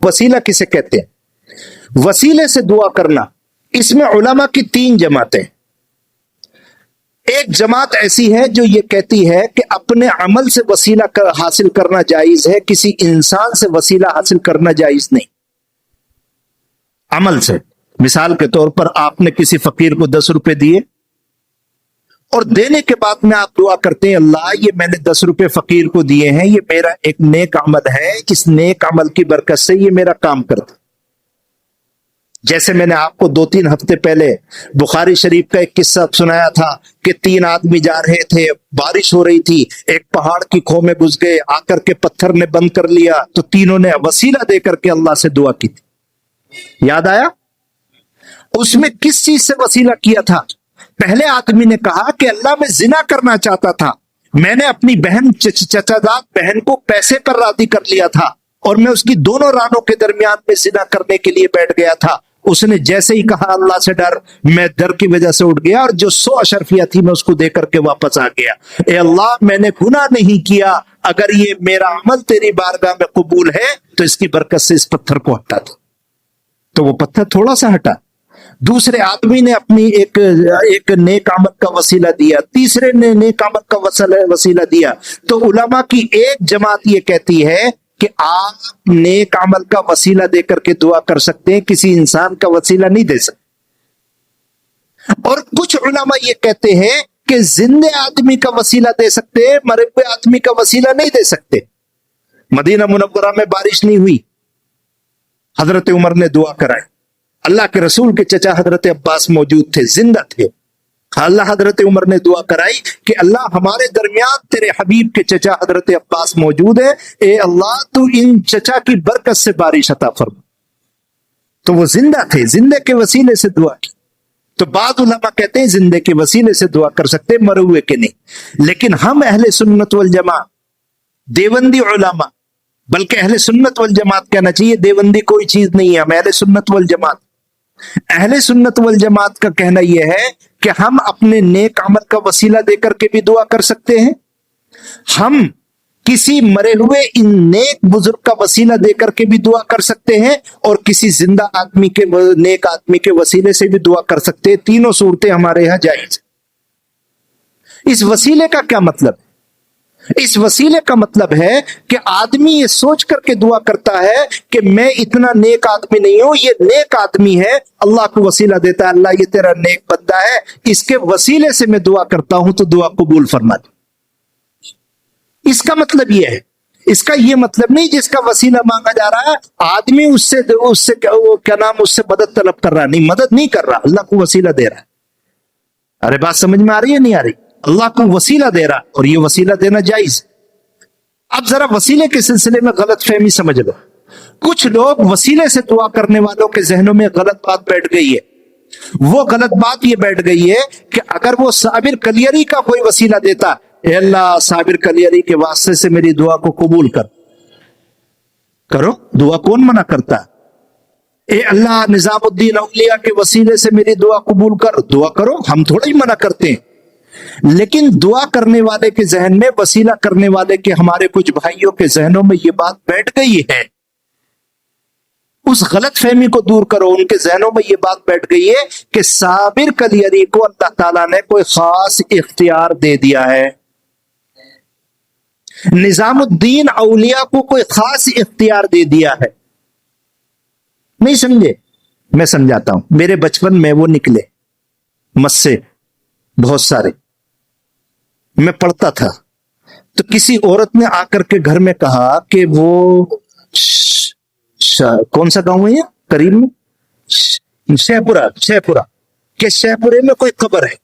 वसीला किसे कहते हैं? वसीले से दुआ करना, इसमें उलमा की 3 जमातें। एक जमात ऐसी है जो ये कहती है कि अपने अमल से वसीला हासिल करना जायज है, किसी इंसान से वसीला हासिल करना जायज नहीं। अमल से, मिसाल के तौर पर आपने किसी फकीर को 10 रुपए दिए और देने के बाद में आप दुआ करते हैं, अल्लाह ये मैंने 10 रुपए फकीर को दिए हैं, ये मेरा एक नेक अमल है, इस नेक अमल की बरकत से ये मेरा काम करता। जैसे मैंने आपको 2-3 हफ्ते पहले बुखारी शरीफ का एक किस्सा सुनाया था कि 3 आदमी जा रहे थे, बारिश हो रही थी, एक पहाड़ की खो में घुस गए, आकर के पत्थर ने बंद कर लिया, तो तीनों ने वसीला देकर के अल्लाह से दुआ की थी। याद आया? उसमें किस चीज से वसीला किया था? पहले आदमी ने कहा कि अल्लाह मैं जिना करना चाहता था, मैंने अपनी बहन चचाजाद बहन को पैसे पर राजी कर लिया था और मैं उसकी दोनों रानों के दरमियान में जिना करने के लिए बैठ गया था। उसने जैसे ही कहा अल्लाह से डर, मैं डर की वजह से उठ गया और जो 100 अशरफिया थी मैं उसको देकर के वापस आ गया। ए अल्लाह मैंने गुनाह नहीं किया, अगर ये मेरा अमल तेरी बारगाह में कबूल है तो इसकी बरकत से इस पत्थर को हटा दो। तो वो पत्थर थोड़ा सा हटा। दूसरे आदमी ने अपनी एक नेक अमल का वसीला दिया, तीसरे ने नेक अमल का वसीला दिया। तो उलमा की एक जमात ये कहती है कि आप नेक अमल का वसीला देकर के दुआ कर सकते हैं, किसी इंसान का वसीला नहीं दे सकते। और कुछ उलमा ये कहते हैं कि जिंदे आदमी का वसीला दे सकते हैं, मरे हुए आदमी का वसीला नहीं दे सकते। मदीना मुनव्वरा में बारिश नहीं हुई, हजरत उमर ने दुआ कराई, अल्लाह के रसूल के चचा हजरत अब्बास मौजूद थे, जिंदा थे। अल्लाह हजरत उमर ने दुआ कराई कि अल्लाह हमारे दरमियान तेरे हबीब के चचा हजरत अब्बास मौजूद है, ए अल्लाह तू इन चचा की बरकत से बारिश अता फरमा। तो वो जिंदा थे, जिंदे के वसीले से दुआ की। तो बाद उलमा कहते हैं जिंदे के वसीले से दुआ कर सकते, मरे हुए के नहीं। लेकिन हम अहले सुन्नत वल जमात, देवंदी उलमा, बल्कि अहले सुन्नत वल जमात कहना चाहिए, देवंदी कोई चीज नहीं है, हम अहले सुन्नत वल जमात। अहले सुन्नत वल जमात का कहना यह है कि हम अपने नेक अमल का वसीला देकर के भी दुआ कर सकते हैं, हम किसी मरे हुए इन नेक बुजुर्ग का वसीला देकर के भी दुआ कर सकते हैं, और किसी जिंदा आदमी के नेक आदमी के वसीले से भी दुआ कर सकते हैं। तीनों सूरतें हमारे यहां जायज। इस वसीले का क्या मतलब है? इस वसीले का मतलब है कि आदमी ये सोच करके दुआ करता है कि मैं इतना नेक आदमी नहीं हूं, ये नेक आदमी है, अल्लाह को वसीला देता है, अल्लाह ये तेरा नेक बंदा है, इसके वसीले से मैं दुआ करता हूं तो दुआ कबूल फरमा दे। इसका मतलब यह है। इसका यह मतलब नहीं जिसका वसीला मांगा जा रहा है आदमी उससे क्या नाम, उससे मदद तलब कर रहा है। नहीं, मदद नहीं कर रहा, अल्लाह को वसीला दे रहा है। अरे बात समझ में आ रही है नहीं आ रही? अल्लाह को वसीला दे रहा, और ये वसीला देना जायज। अब जरा वसीले के सिलसिले में गलत फहमी समझ लो। कुछ लोग वसीले से दुआ करने वालों के जहनों में गलत बात बैठ गई है। वो गलत बात ये बैठ गई है कि अगर वो साबिर कलियरी का कोई वसीला देता, ए अल्लाह साबिर कलियरी के वास्ते से मेरी दुआ को कबूल कर, करो, दुआ कौन मना करता? ए अल्लाह निजामुद्दीन औलिया के वसीले से मेरी दुआ कबूल कर, दुआ करो, हम थोड़ा ही मना करते हैं। लेकिन दुआ करने वाले के जहन में, वसीला करने वाले के हमारे कुछ भाइयों के जहनों में यह बात बैठ गई है। उस गलत फहमी को दूर करो। उनके जहनों में यह बात बैठ गई है कि साबिर कलियरी को अल्लाह ताला ने कोई खास इख्तियार दे दिया है, निजामुद्दीन औलिया को कोई खास इख्तियार दे दिया है। नहीं समझे? मैं समझाता हूं। मेरे बचपन में वो निकले मस्से बहुत सारे, मैं पढ़ता था, तो किसी औरत ने आकर के घर में कहा कि वो कौन सा गांव है ये करीब में, शहपुरा के शहपुरे में कोई कब्र है,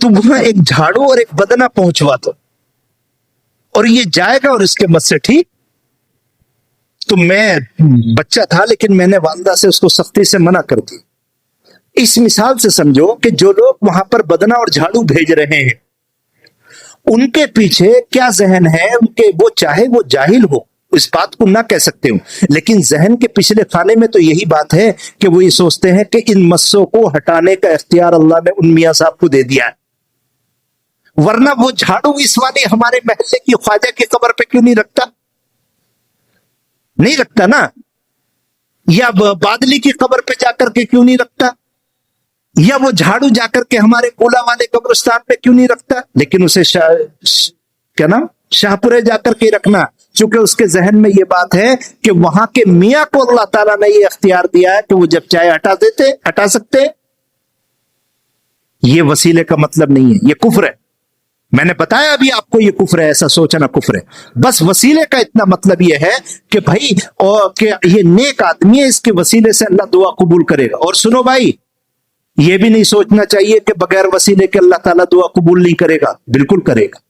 तो वहां एक झाड़ू और एक बदना पहुंचवा दो और ये जाएगा और इसके मत से ठीक। तो मैं बच्चा था, लेकिन मैंने वालिदा से उसको सख्ती से मना कर दी। इस मिसाल से समझो कि जो लोग वहां पर बदना और झाड़ू भेज रहे हैं, उनके पीछे क्या जहन है उनके, वो चाहे वो जाहिल हो, इस बात को ना कह सकते हो, लेकिन जहन के पिछले खाने में तो यही बात है कि वो ये सोचते हैं कि इन मस्सों को हटाने का इख्तियार अल्लाह ने उन मियां साहब को दे दिया है। वरना वो झाड़ू इस वाले हमारे महल्ले की ख्वाजा की कब्र पे क्यों नहीं रखता? नहीं रखता ना। या बादली की कब्र पे जाकर के क्यों नहीं रखता, या वो झाड़ू जाकर के हमारे कोला वाले कब्रिस्तान पे क्यों नहीं रखता, लेकिन उसे क्या नाम शाहपुरे जाकर के रखना, क्योंकि उसके जहन में ये बात है कि वहां के मियां को अल्लाह ताला ने ये अख्तियार दिया है कि वो जब चाहे हटा सकते। ये वसीले का मतलब नहीं है, ये कुफ्र है। मैंने बताया अभी आपको ये कुफ्र है, ऐसा सोचना कुफ्र है। बस वसीले का इतना मतलब ये है कि भाई और कि ये नेक आदमी है, इसके वसीले से अल्लाह दुआ कबूल करेगा। और सुनो भाई, ये भी नहीं सोचना चाहिए कि बगैर वसीले के अल्लाह ताला दुआ कबूल नहीं करेगा, बिल्कुल करेगा।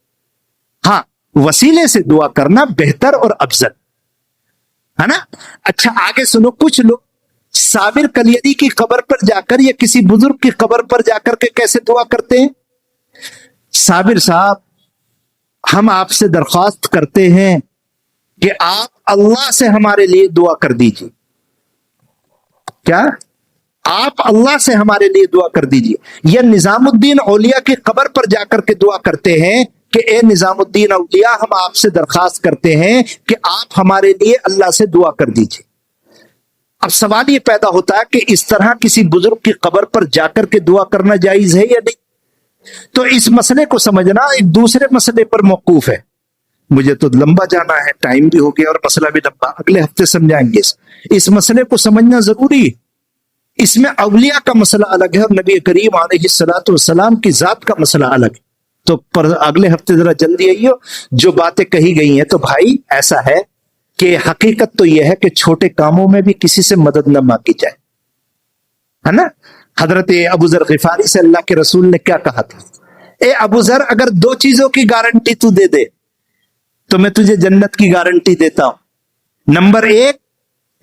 हाँ, वसीले से दुआ करना बेहतर और अफजल है ना। अच्छा आगे सुनो, कुछ लोग साबिर कलियदी की कब्र पर जाकर या किसी बुजुर्ग की कब्र पर जाकर के कैसे दुआ करते हैं। साबिर साहब, हम आपसे दरख्वास्त करते हैं कि आप अल्लाह से हमारे लिए दुआ कर दीजिए। क्या आप अल्लाह से हमारे लिए दुआ कर दीजिए। या निजामुद्दीन औलिया की कब्र पर जाकर के दुआ करते हैं कि ए निजामुद्दीन औलिया, हम आपसे दरख्वास्त करते हैं कि आप हमारे लिए अल्लाह से दुआ कर दीजिए। अब सवाल ये पैदा होता है कि इस तरह किसी बुजुर्ग की कब्र पर जाकर के दुआ करना जायज है या नहीं। तो इस मसले को समझना एक दूसरे मसले पर मौकूफ है। मुझे तो लंबा जाना है, टाइम भी हो गया और मसला भी लंबा, अगले हफ्ते समझाएंगे। इस मसले को समझना जरूरी है। इसमें अवलिया का मसला अलग है और नबी करीम अलैहिस्सलातु वस्सलाम की जात का मसला अलग है। तो पर अगले हफ्ते जरा जल्दी आइयो। जो बातें कही गई हैं, तो भाई ऐसा है कि हकीकत तो यह है कि छोटे कामों में भी किसी से मदद न मांगी जाए, है ना। हजरत अबू जर गिफारी से अल्लाह के रसूल ने क्या कहा था, ए अबू जर, अगर दो चीजों की गारंटी तू दे दे तो मैं तुझे जन्नत की गारंटी देता हूं। नंबर एक,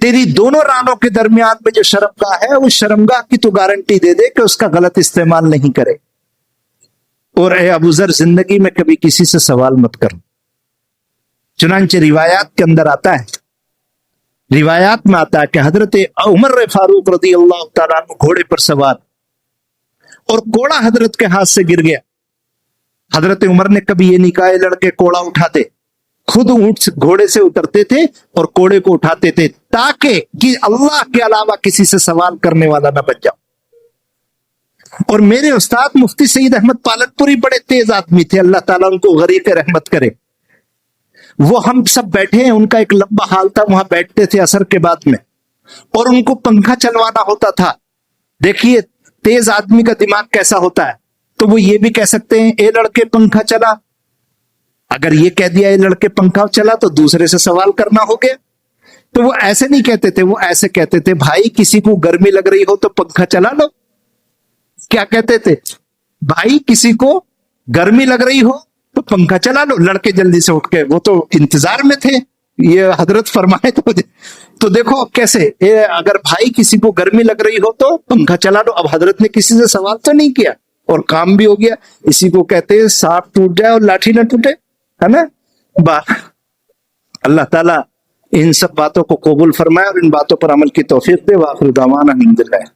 तेरी दोनों रानों के दरमियान में जो शर्मगाह है, उस शर्मगाह की तू गारंटी दे दे कि उसका गलत इस्तेमाल नहीं करे। और ए अबू जर, जिंदगी में कभी किसी से सवाल मत कर। चुनांचे रिवायात के अंदर आता है, रिवायात में आता है कि हजरत उमर फारूक रज़ी अल्लाह तआला अन्हु घोड़े पर सवार, और कोड़ा हजरत के हाथ से गिर गया। हजरत उमर ने कभी ये नहीं कहा लड़के कोड़ा उठाते, खुद ऊंट घोड़े से उतरते थे और कोड़े को उठाते थे, ताकि कि अल्लाह के अलावा किसी से सवाल करने वाला ना बच जाओ। और मेरे उस्ताद मुफ्ती सईद अहमद पालनपुरी बड़े तेज आदमी थे, अल्लाह ताला उनको गरीक रहमत करे। वो हम सब बैठे हैं, उनका एक लंबा हाल था, वहां बैठते थे असर के बाद में, और उनको पंखा चलवाना होता था। देखिए तेज आदमी का दिमाग कैसा होता है। तो वो ये भी कह सकते हैं, ए लड़के पंखा चला। अगर ये कह दिया ए लड़के पंखा चला तो दूसरे से सवाल करना हो गया। तो वो ऐसे नहीं कहते थे, वो ऐसे कहते थे, भाई किसी को गर्मी लग रही हो तो पंखा चला लो। क्या कहते थे, भाई किसी को गर्मी लग रही हो तो पंखा चला लो। लड़के जल्दी से उठ के, वो तो इंतजार में थे ये हजरत फरमाए। तो देखो कैसे, अगर भाई किसी को गर्मी लग रही हो तो पंखा चला लो। अब हजरत ने किसी से सवाल तो नहीं किया और काम भी हो गया। इसी को कहते हैं सांप टूट जाए और लाठी ना टूटे, है ना। अल्लाह ताला इन सब बातों को कबूल फरमाए और इन बातों पर अमल की तौफीक दे। वाखिर दावाना अल्हम्दुलिल्लाह।